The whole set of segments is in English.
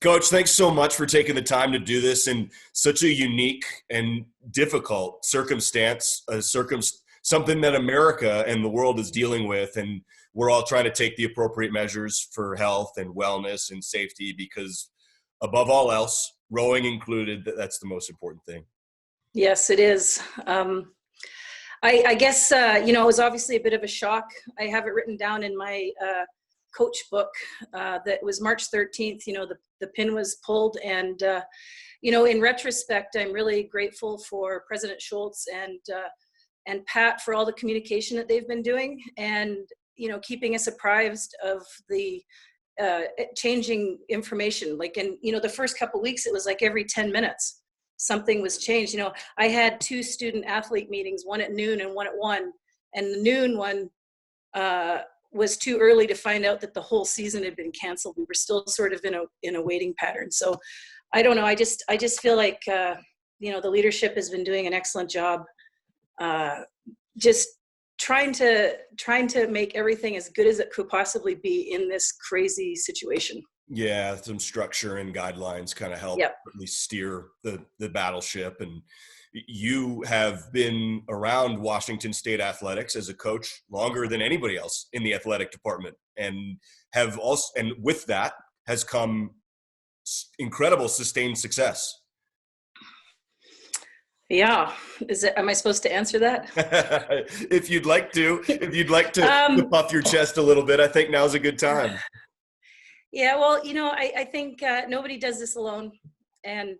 Coach, thanks so much for taking the time to do this in such a unique and difficult circumstance, something that America and the world is dealing with. And we're all trying to take the appropriate measures for health and wellness and safety because above all else, rowing included, that's the most important thing. Yes, it is. I guess, it was obviously a bit of a shock. I have it written down in my coach book that was March 13th, the pin was pulled. And, in retrospect, I'm really grateful for President Schultz and Pat for all the communication that they've been doing and, keeping us apprised of the changing information. Like the first couple of weeks, it was like every 10 minutes. Something was changed. I had 2 student athlete meetings, one at noon and one at 1. And the noon one was too early to find out that the whole season had been canceled. We were still sort of in a waiting pattern. So I don't know. I just feel like, the leadership has been doing an excellent job just trying to make everything as good as it could possibly be in this crazy situation. Yeah, some structure and guidelines kind of help at least steer the battleship. And you have been around Washington State athletics as a coach longer than anybody else in the athletic department, and with that has come incredible sustained success. Yeah. Am I supposed to answer that? If you'd like to puff your chest a little bit, I think now's a good time. Yeah, well, I think nobody does this alone. And,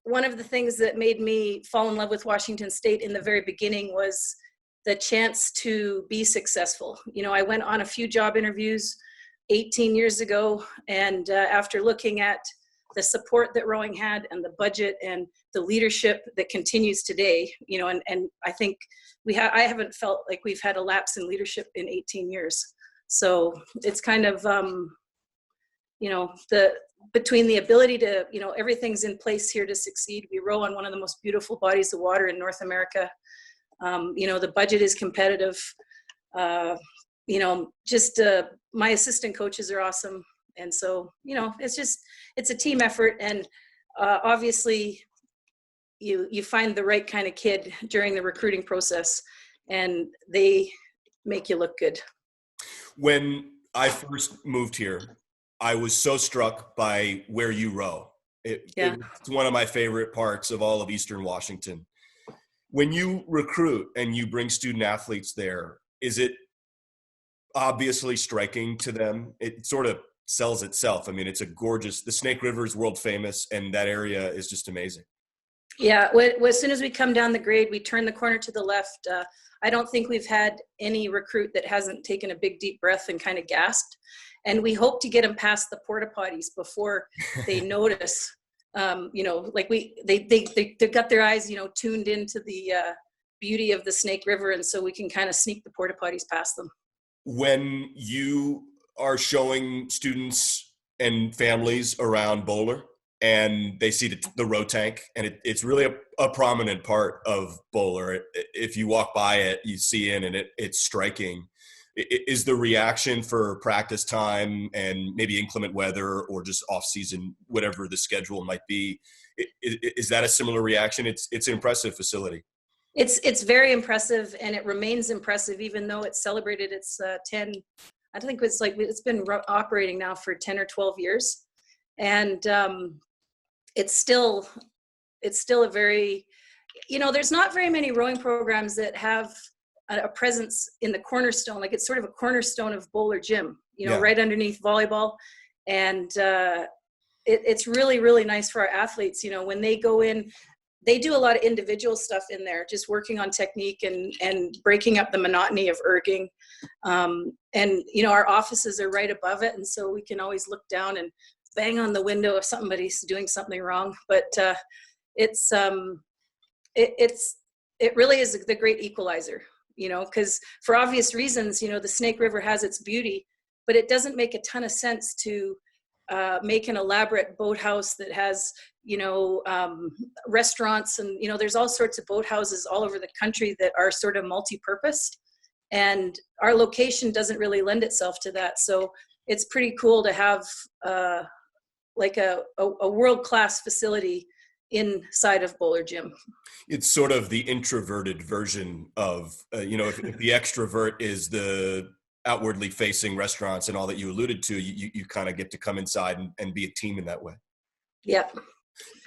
one of the things that made me fall in love with Washington State in the very beginning was the chance to be successful. I went on a few job interviews 18 years ago, and after looking at the support that rowing had and the budget and the leadership that continues today, and I think I haven't felt like we've had a lapse in leadership in 18 years. So it's kind of, between the ability to, everything's in place here to succeed. We row on one of the most beautiful bodies of water in North America. The budget is competitive. My assistant coaches are awesome. And so, it's a team effort. And obviously you find the right kind of kid during the recruiting process and they make you look good. When I first moved here, I was so struck by where you row. It's one of my favorite parts of all of Eastern Washington. When you recruit and you bring student athletes there, is it obviously striking to them? It sort of sells itself. I mean, it's the Snake River is world famous, and that area is just amazing. Yeah, as soon as we come down the grade, we turn the corner to the left. I don't think we've had any recruit that hasn't taken a big deep breath and kind of gasped. And we hope to get them past the porta potties before they notice. They got their eyes, tuned into the beauty of the Snake River, and so we can kind of sneak the porta potties past them. When you are showing students and families around Bowler, and they see the row tank, and it's really a prominent part of Bowler. If you walk by it, you see it, and it's striking. Is the reaction for practice time and maybe inclement weather or just off season, whatever the schedule might be, is that a similar reaction? It's an impressive facility. It's very impressive, and it remains impressive even though it's celebrated its 10. I think it's been operating now for 10 or 12 years, and it's still a very, there's not very many rowing programs that have a presence in the cornerstone. Like, it's sort of a cornerstone of Bowler Gym, right underneath volleyball. And it's really, really nice for our athletes. When they go in, they do a lot of individual stuff in there, just working on technique and breaking up the monotony of erging. Our offices are right above it. And so we can always look down and bang on the window if somebody's doing something wrong. But it really is the great equalizer, because for obvious reasons, the Snake River has its beauty, but it doesn't make a ton of sense to make an elaborate boathouse that has, restaurants and, there's all sorts of boathouses all over the country that are sort of multi-purpose, and our location doesn't really lend itself to that. So it's pretty cool to have like a world-class facility inside of Bowler Gym. It's sort of the introverted version of, if the extrovert is the outwardly facing restaurants and all that you alluded to, you kind of get to come inside and be a team in that way. Yep.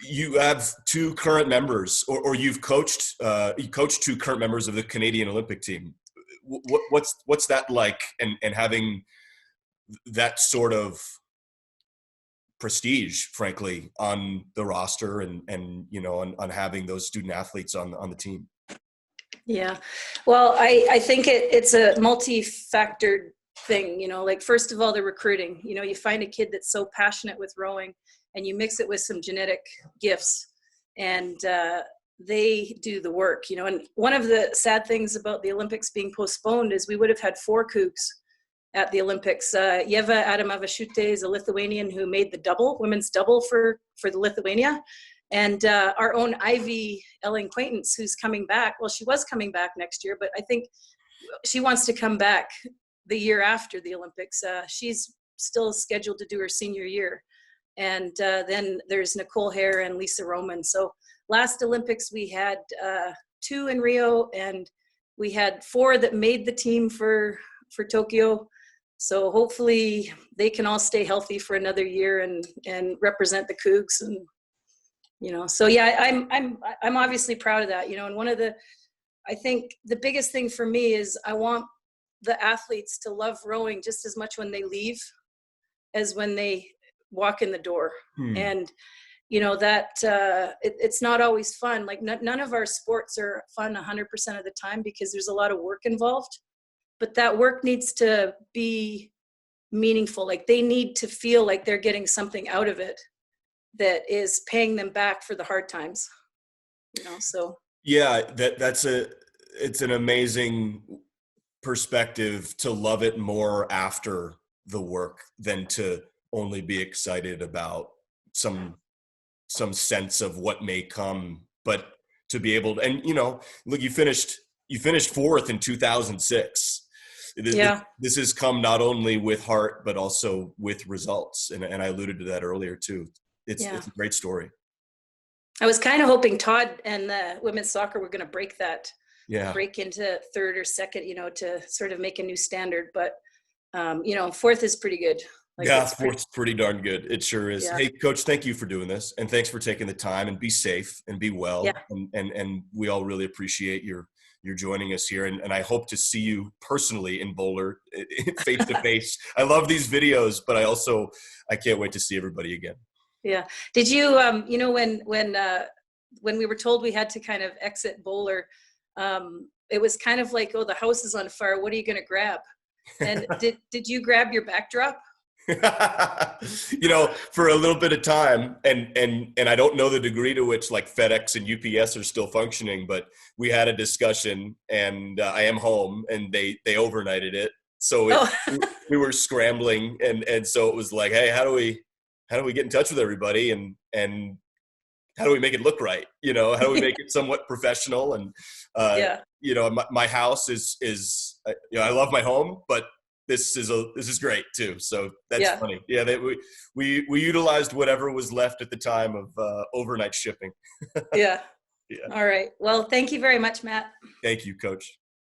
You have two current members, or you coached two current members of the Canadian Olympic team. What's that like, and having that sort of prestige, frankly, on the roster, and on having those student athletes on the team? Yeah, well, I think it's a multi-factored thing. Like, first of all, the recruiting. You find a kid that's so passionate with rowing, and you mix it with some genetic gifts, and they do the work. And one of the sad things about the Olympics being postponed is we would have had 4 Cougs at the Olympics. Yeva Adamavashute is a Lithuanian who made the women's double for the Lithuania. And our own Ivy Ellen Quaintance, who's coming back. Well, she was coming back next year, but I think she wants to come back the year after the Olympics. She's still scheduled to do her senior year. And then there's Nicole Hare and Lisa Roman. So last Olympics, we had 2 in Rio, and we had 4 that made the team for Tokyo. So hopefully they can all stay healthy for another year and represent the Cougs. And so yeah, I'm obviously proud of that. And I think the biggest thing for me is I want the athletes to love rowing just as much when they leave as when they walk in the door. And that it's not always fun. Like, none of our sports are fun 100% of the time, because there's a lot of work involved. But that work needs to be meaningful. Like, they need to feel like they're getting something out of it that is paying them back for the hard times. So yeah, it's an amazing perspective to love it more after the work than to only be excited about some sense of what may come, but to be able to, and look, you finished 4th in 2006. Yeah. This has come not only with heart, but also with results. And I alluded to that earlier too. It's a great story. I was kind of hoping Todd and the women's soccer were going to break into 3rd or 2nd, to sort of make a new standard. But, 4th is pretty good. Like, yeah, 4th's pretty darn good. It sure is. Yeah. Hey, Coach, thank you for doing this. And thanks for taking the time, and be safe and be well. Yeah. And we all really appreciate your joining us here. And I hope to see you personally in Bowler, face to face. I love these videos, but I can't wait to see everybody again. Yeah. Did you, when we were told we had to kind of exit Bowler, it was kind of like, oh, the house is on fire. What are you going to grab? And did you grab your backdrop? For a little bit of time, and I don't know the degree to which like FedEx and UPS are still functioning, but we had a discussion, and I am home, and they overnighted it. So we were scrambling, and so it was like, hey, how do we get in touch with everybody, and how do we make it look right? How do we make it somewhat professional? And my house is I love my home, but this is great too. So that's funny. Yeah, we utilized whatever was left at the time of overnight shipping. Yeah. All right. Well, thank you very much, Matt. Thank you, Coach.